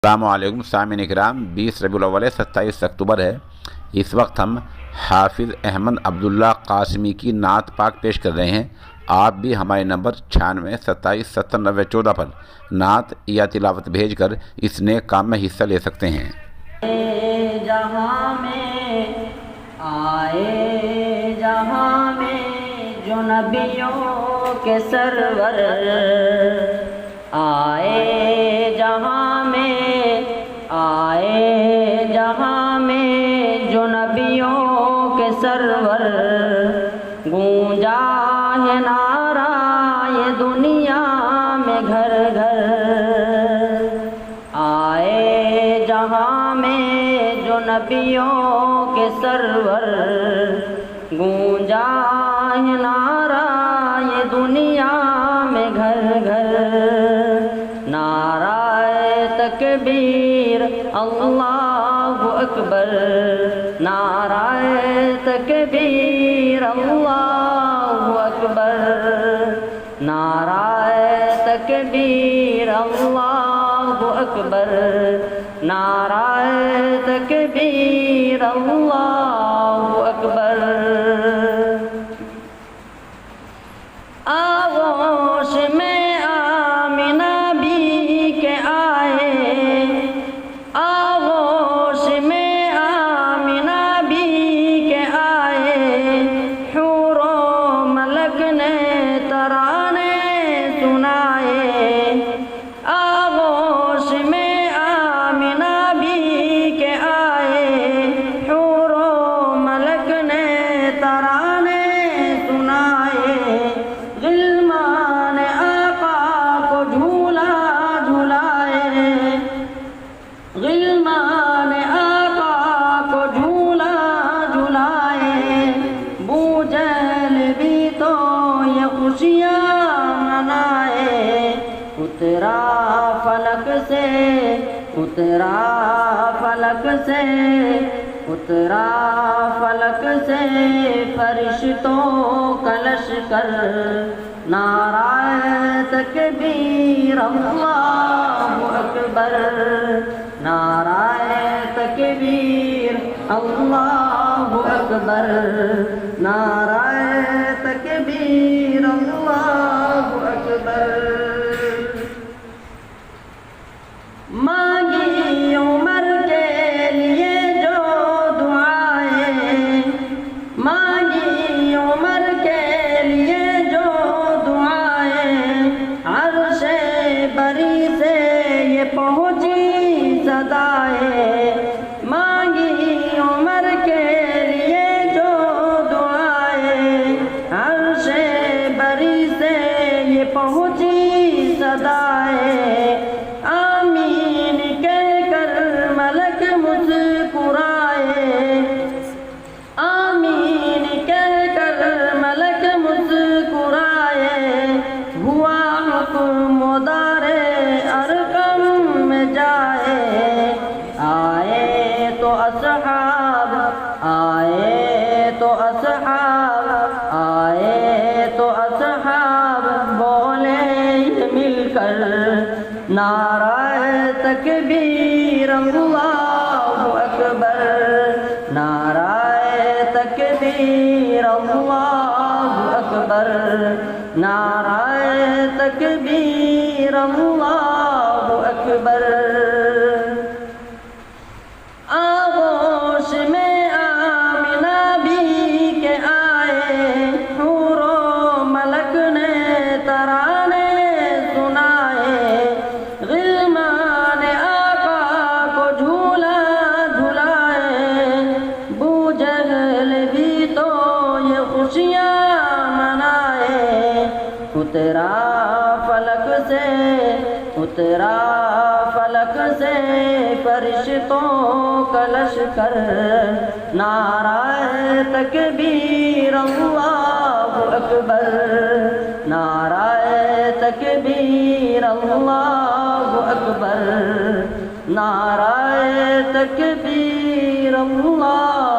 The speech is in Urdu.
السلام علیکم سامعین اکرام، 20 ربیع الاول 27 اکتوبر ہے۔ اس وقت ہم حافظ احمد عبداللہ قاسمی کی نعت پاک پیش کر رہے ہیں۔ آپ بھی ہمارے نمبر 96 27 70 90 14 پر نعت یا تلاوت بھیج کر اس نیک کام میں حصہ لے سکتے ہیں۔ جہاں میں آئے جہاں میں جو نبیوں کے سرور آئے جہاں میں آئے جہاں میں جو نبیوں کے سرور گونجا ہے نعرہ یہ دنیا میں گھر گھر آئے جہاں میں جو نبیوں کے سرور گونجا ہے نعرہ یہ دنیا میں گھر گھر نعرہ تکبیر اللہ اکبر نعرہ تکبیر اللہ اکبر نعرہ تکبیر اللہ اکبر نعرہ تکبیر اللہ اکبر آغوش میں آمنہ بھی کے آئے آغوش میں آمنہ بھی کے آئے حور و ملک نے ترانے سنائے آغوش میں آمنہ بھی کے آئے حور و ملک نے ترانے سنائے غلمان آقا کو جھولا جھلائے غلمان آقا کو جھولا جھلائے بو جہل بھی تو یہ خوشیاں منائے اترا فلک سے اترا فلک سے اترا فلک سے فرشتوں کا لشکر نعرہ تکبیر اللہ اکبر نعرہ تکبیر اللہ اکبر نعرہ تکبیر اللہ اکبر مانگی عمر کے لیے جو دعائیں مانگی عمر کے لیے جو دعائیں عرش بری سے یہ پہنچی صدائیں مانگی عمر کے لیے جو دعائیں عرش بری سے یہ پہنچی صدائیں آمین کہہ کر ملک مسکرائے آمین کہہ کر ملک مسکرائے ہوا حکم دار ارقم میں جائے آئے تو اصحاب آئے تو اصحاب آئے تو اصحاب بولے مل کر نعرہ تکبیر اللہ اکبر نعرہ تکبیر اللہ اکبر نعرہ تکبیر اللہ اکبر آغوش میں آمنہ بھی کے آئے حور و ملک نے ترانے سنائے غلمان آقا کو جھولا جھلائے بو جہل بھی تو یہ خوشیاں منائے اترا فلک سے اترا فلک سے فرشتوں کا لشکر نعرہ تکبیر اللہ اکبر نعرہ تکبیر اللہ اکبر نعرہ تکبیر اللہ